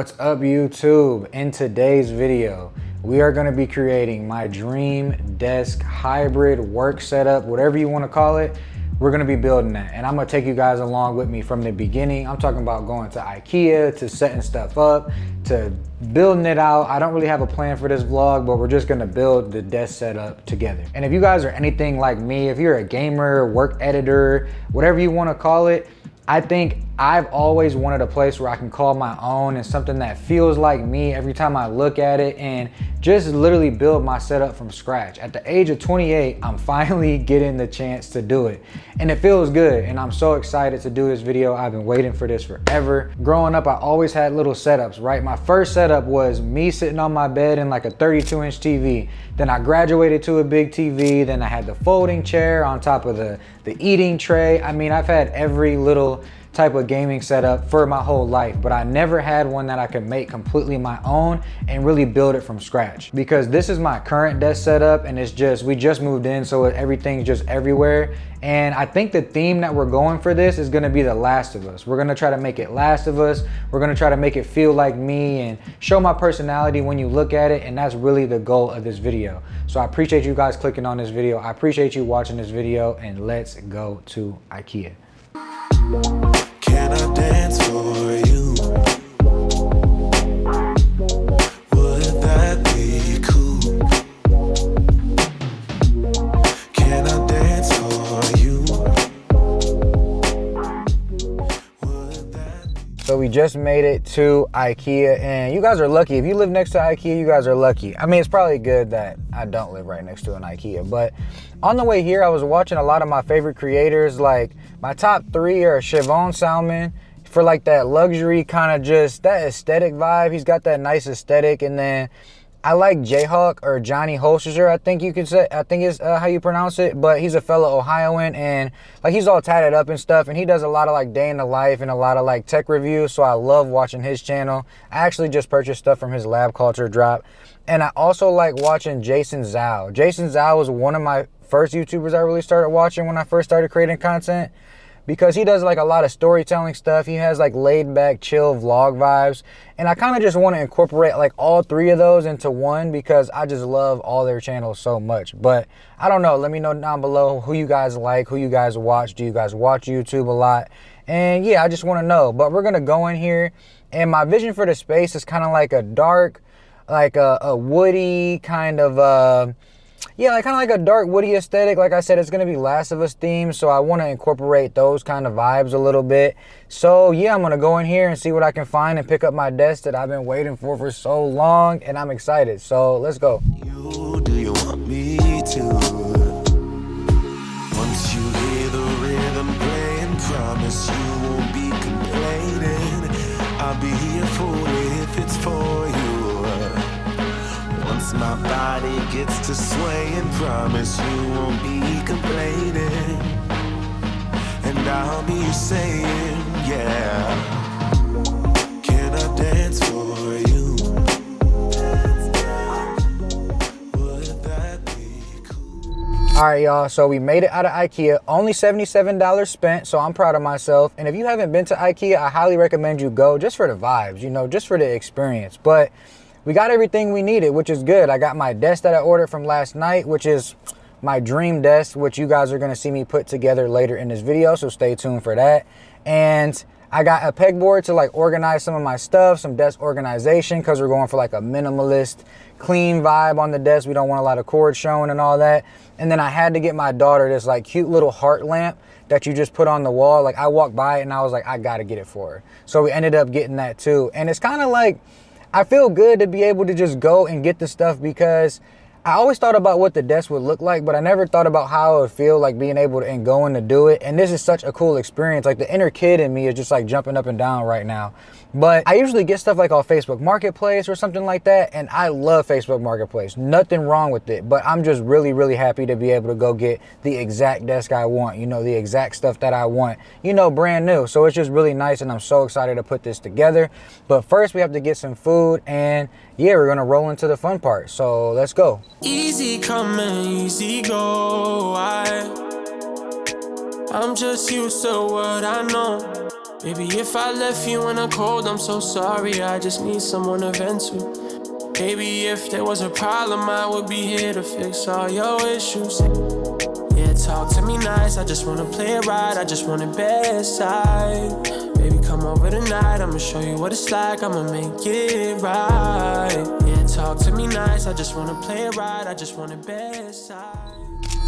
What's up, YouTube? In today's video, we are going to be creating my dream desk hybrid work setup, whatever you want to call it. We're going to be building that, and I'm going to take you guys along with me from the beginning. I'm talking about going to IKEA, to setting stuff up, to building it out. I don't really have a plan for this vlog, but we're just going to build the desk setup together. And if you guys are anything like me, if you're a gamer, work editor, whatever you want to call it, I think I've always wanted a place where I can call my own and something that feels like me every time I look at it, and just literally build my setup from scratch. At the age of 28, I'm finally getting the chance to do it. And it feels good, and I'm so excited to do this video. I've been waiting for this forever. Growing up, I always had little setups, right? My first setup was me sitting on my bed in like a 32-inch TV. Then I graduated to a big TV. Then I had the folding chair on top of the eating tray. I mean, I've had every little type of gaming setup for my whole life, but I never had one that I could make completely my own and really build it from scratch. Because this is my current desk setup, and it's just, we just moved in, so everything's just everywhere. And I think the theme that we're going for this is gonna be The Last of Us. We're gonna try to make it Last of Us. We're gonna try to make it feel like me and show my personality when you look at it, and that's really the goal of this video. So I appreciate you guys clicking on this video. I appreciate you watching this video, and let's go to IKEA. Can I dance for you? Would that be cool? Can I dance for you? Would that be... So we just made it to IKEA, and you guys are lucky. If you live next to IKEA, you guys are lucky. I mean, it's probably good that I don't live right next to an IKEA, but on the way here, I was watching a lot of my favorite creators. Like, my top 3 are Siobhan Salmon, for like that luxury kind of just that aesthetic vibe. He's got that nice aesthetic. And then I like Jayhawk, or Johnny Holsinger, I think you could say, I think is how you pronounce it, but he's a fellow Ohioan, and like he's all tatted up and stuff, and he does a lot of like day in the life and a lot of like tech reviews, so I love watching his channel. I actually just purchased stuff from his Lab Culture drop. And I also like watching Jason Zhao. Jason Zhao was one of my first YouTubers I really started watching when I first started creating content, because he does like a lot of storytelling stuff. He has like laid back, chill vlog vibes. And I kind of just want to incorporate like all 3 of those into one, because I just love all their channels so much. But I don't know, let me know down below who you guys like, who you guys watch. Do you guys watch YouTube a lot? And yeah, I just want to know. But we're going to go in here, and my vision for the space is kind of like a dark, like a woody kind of, yeah, like kind of like a dark woody aesthetic. Like I said, it's going to be Last of Us themed, so I want to incorporate those kind of vibes a little bit. So yeah, I'm going to go in here and see what I can find and pick up my desk that I've been waiting for so long, and I'm excited. So let's go. Do you want me to? Once you hear the rhythm playing, promise you won't be complaining. I'll be here for it if it's for you. Once my body gets to swaying, promise you won't be complaining. And I'll be saying, yeah. Can I dance for you? Would that be cool? All right, y'all, so we made it out of IKEA. Only $77 spent, so I'm proud of myself. And if you haven't been to IKEA, I highly recommend you go, just for the vibes, you know, just for the experience. But we got everything we needed, which is good. I got my desk that I ordered from last night, which is my dream desk, which you guys are going to see me put together later in this video, so stay tuned for that. And I got a pegboard to like organize some of my stuff, some desk organization, because we're going for like a minimalist, clean vibe on the desk. We don't want a lot of cords showing and all that. And then I had to get my daughter this like cute little heart lamp that you just put on the wall. Like, I walked by it and I was like, I got to get it for her. So we ended up getting that too. And it's kind of like, I feel good to be able to just go and get the stuff, because I always thought about what the desk would look like, but I never thought about how it would feel like being able to and going to do it. And this is such a cool experience. Like, the inner kid in me is just like jumping up and down right now. But I usually get stuff like on Facebook Marketplace or something like that, and I love Facebook Marketplace. Nothing wrong with it, but I'm just really, really happy to be able to go get the exact desk I want, you know, the exact stuff that I want, you know, brand new. So it's just really nice, and I'm so excited to put this together. But first, we have to get some food, and yeah, we're gonna roll into the fun part. So let's go. Easy come and easy go. I'm just used to what I know. Baby, if I left you in the cold, I'm so sorry. I just need someone to vent to. Baby, if there was a problem, I would be here to fix all your issues. Yeah, talk to me nice. I just wanna play it right. I just want it bedside. Baby, come over tonight. I'ma show you what it's like. I'ma make it right. Yeah, talk to me nice. I just wanna play it right. I just want it bedside.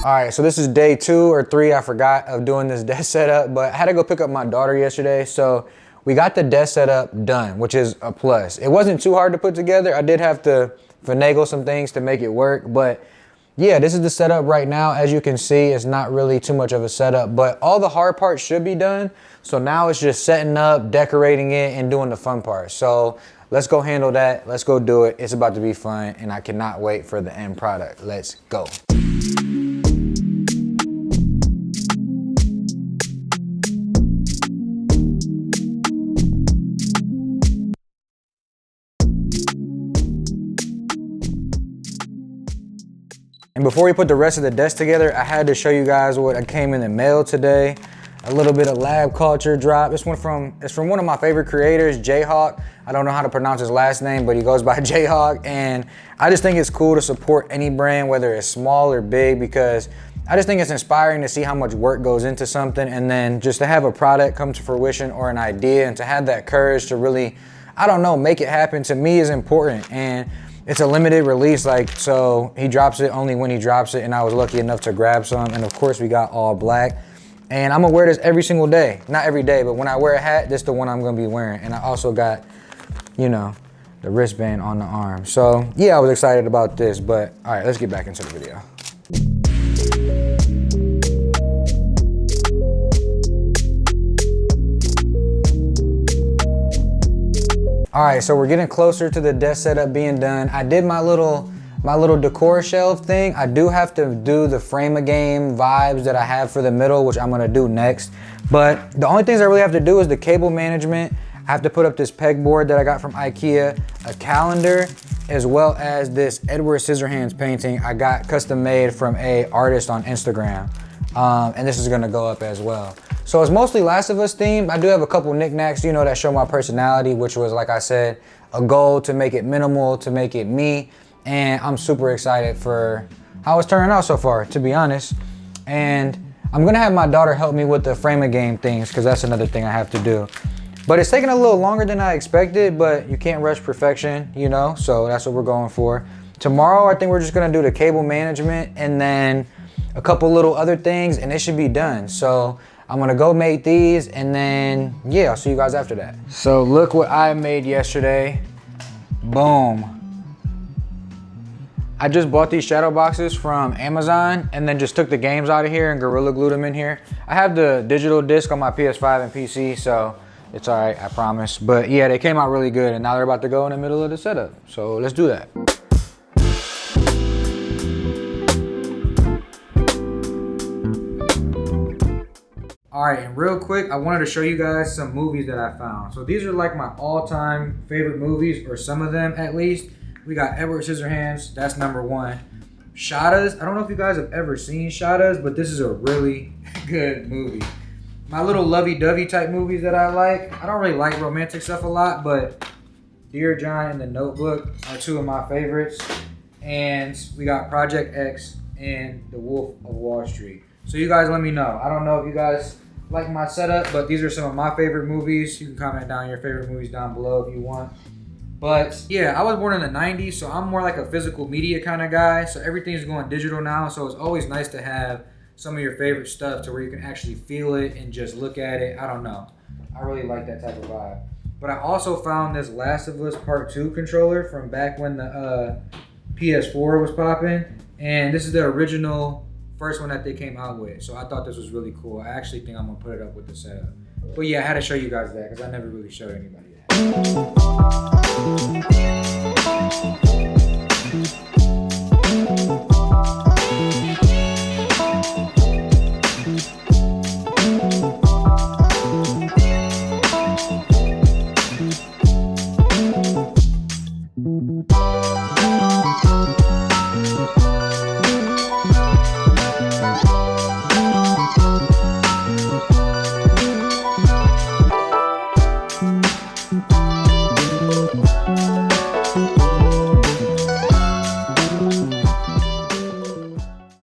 All right, so this is day 2 or 3, I forgot, of doing this desk setup, but I had to go pick up my daughter yesterday, so we got the desk setup done, which is a plus. It wasn't too hard to put together. I did have to finagle some things to make it work, but yeah, this is the setup right now. As you can see, it's not really too much of a setup, but all the hard parts should be done. So now it's just setting up, decorating it, and doing the fun part. So let's go handle that. Let's go do it. It's about to be fun, and I cannot wait for the end product. Let's go. And before we put the rest of the desk together, I had to show you guys what came in the mail today. A little bit of lab culture drop. It's from one of my favorite creators, Jayhawk. I don't know how to pronounce his last name, but he goes by Jayhawk. And I just think it's cool to support any brand, whether it's small or big, because I just think it's inspiring to see how much work goes into something, and then just to have a product come to fruition or an idea, and to have that courage to really, I don't know, make it happen, to me is important. And it's a limited release, like, so he drops it only when he drops it, and I was lucky enough to grab some. And of course we got all black, and I'm gonna wear this every single day. Not every day, but when I wear a hat, this is the one I'm gonna be wearing. And I also got, you know, the wristband on the arm. So yeah, I was excited about this, but all right, let's get back into the video. All right, so we're getting closer to the desk setup being done. I did my little decor shelf thing. I do have to do the frame a game vibes that I have for the middle, which I'm gonna do next. But the only things I really have to do is the cable management. I have to put up this pegboard that I got from IKEA, a calendar, as well as this Edward Scissorhands painting I got custom made from a artist on Instagram. And this is gonna go up as well. So it's mostly Last of Us themed. I do have a couple knickknacks, you know, that show my personality, which was, like I said, a goal to make it minimal, to make it me. And I'm super excited for how it's turning out so far, to be honest. And I'm gonna have my daughter help me with the frame of game things, because that's another thing I have to do. But it's taking a little longer than I expected, but you can't rush perfection, you know? So that's what we're going for. Tomorrow, I think we're just gonna do the cable management and then a couple little other things, and it should be done. So I'm gonna go make these, and then yeah, I'll see you guys after that. So look what I made yesterday. Boom. I just bought these shadow boxes from Amazon and then just took the games out of here and Gorilla Glued them in here. I have the digital disc on my PS5 and PC, so it's all right, I promise. But yeah, they came out really good, and now they're about to go in the middle of the setup. So let's do that. All right, and real quick, I wanted to show you guys some movies that I found. So these are like my all-time favorite movies, or some of them at least. We got Edward Scissorhands, that's #1. Shadas, I don't know if you guys have ever seen Shadas, but this is a really good movie. My little lovey-dovey type movies that I like. I don't really like romantic stuff a lot, but Dear John and The Notebook are 2 of my favorites. And we got Project X and The Wolf of Wall Street. So you guys let me know. I don't know if you guys like my setup, but these are some of my favorite movies. You can comment down your favorite movies down below if you want. But yeah, I was born in the 90s, so I'm more like a physical media kind of guy. So everything's going digital now, so it's always nice to have some of your favorite stuff to where you can actually feel it and just look at it. I don't know. I really like that type of vibe. But I also found this Last of Us Part 2 controller from back when the PS4 was popping. And this is the original first one that they came out with. So I thought this was really cool. I actually think I'm gonna put it up with the setup. But yeah, I had to show you guys that because I never really showed anybody that. Peace.